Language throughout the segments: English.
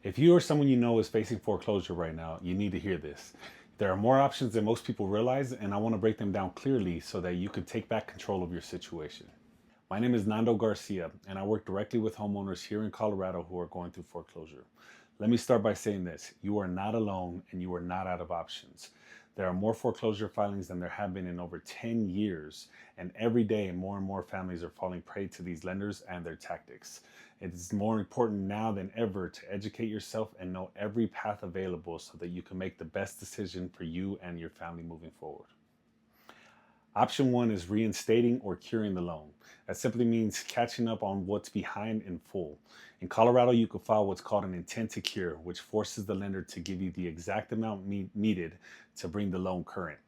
If you or someone you know is facing foreclosure right now, you need to hear this. There are more options than most people realize, and I want to break them down clearly so that you can take back control of your situation. My name is Nando Garcia, and I work directly with homeowners here in Colorado who are going through foreclosure. Let me start by saying this. You are not alone, and you are not out of options. There are more foreclosure filings than there have been in over 10 years, and every day more and more families are falling prey to these lenders and their tactics. It is more important now than ever to educate yourself and know every path available so that you can make the best decision for you and your family moving forward. Option one is reinstating or curing the loan. That simply means catching up on what's behind in full. In Colorado, you can file what's called an intent to cure, which forces the lender to give you the exact amount needed to bring the loan current.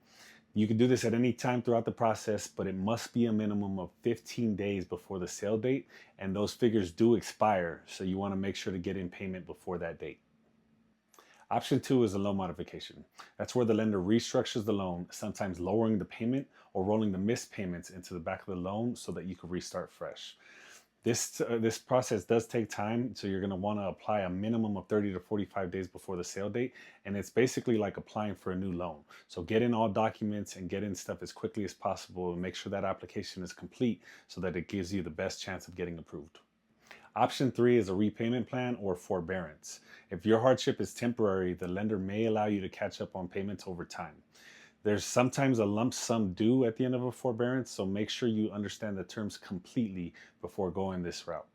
You can do this at any time throughout the process, but it must be a minimum of 15 days before the sale date, and those figures do expire, so you want to make sure to get in payment before that date. Option two is a loan modification. That's where the lender restructures the loan, sometimes lowering the payment or rolling the missed payments into the back of the loan so that you can restart fresh. This process does take time, so you're going to want to apply a minimum of 30 to 45 days before the sale date, and it's basically like applying for a new loan. So get in all documents and get in stuff as quickly as possible and make sure that application is complete so that it gives you the best chance of getting approved. Option three is a repayment plan or forbearance. If your hardship is temporary, the lender may allow you to catch up on payments over time. There's sometimes a lump sum due at the end of a forbearance, so make sure you understand the terms completely before going this route.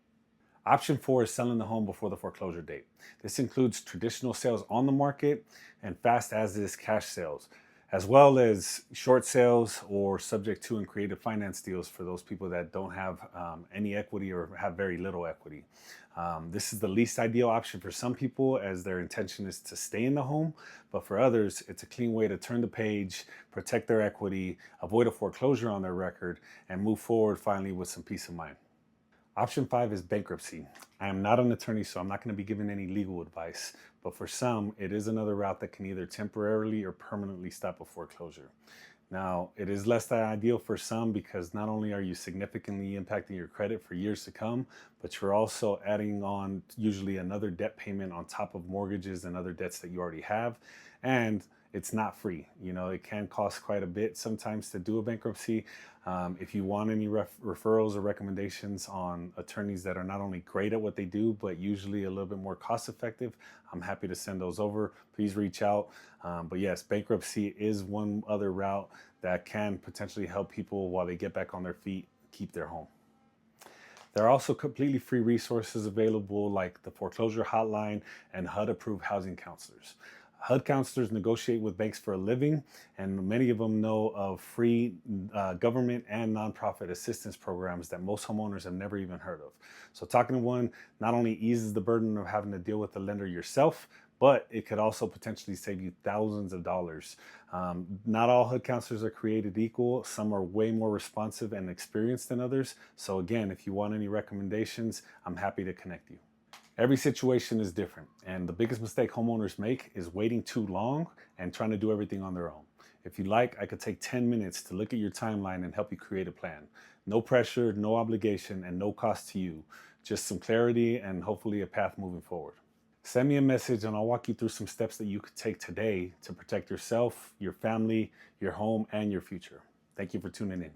Option four is selling the home before the foreclosure date. This includes traditional sales on the market and fast as is cash sales, as well as short sales or subject to and creative finance deals for those people that don't have any equity or have very little equity. This is the least ideal option for some people as their intention is to stay in the home, but for others, it's a clean way to turn the page, protect their equity, avoid a foreclosure on their record, and move forward finally with some peace of mind. Option five is bankruptcy. I am not an attorney, so I'm not going to be giving any legal advice, but for some, it is another route that can either temporarily or permanently stop a foreclosure. Now, it is less than ideal for some because not only are you significantly impacting your credit for years to come, but you're also adding on usually another debt payment on top of mortgages and other debts that you already have. And it's not free. You know, it can cost quite a bit sometimes to do a bankruptcy. If you want any referrals or recommendations on attorneys that are not only great at what they do, but usually a little bit more cost effective, I'm happy to send those over. Please reach out. But yes, bankruptcy is one other route that can potentially help people while they get back on their feet, keep their home. There are also completely free resources available like the foreclosure hotline and HUD-approved housing counselors. HUD counselors negotiate with banks for a living, and many of them know of free government and nonprofit assistance programs that most homeowners have never even heard of. So talking to one not only eases the burden of having to deal with the lender yourself, but it could also potentially save you thousands of dollars. Not all HUD counselors are created equal. Some are way more responsive and experienced than others. So again, if you want any recommendations, I'm happy to connect you. Every situation is different, and the biggest mistake homeowners make is waiting too long and trying to do everything on their own. If you like, I could take 10 minutes to look at your timeline and help you create a plan. No pressure, no obligation, and no cost to you. Just some clarity and hopefully a path moving forward. Send me a message and I'll walk you through some steps that you could take today to protect yourself, your family, your home, and your future. Thank you for tuning in.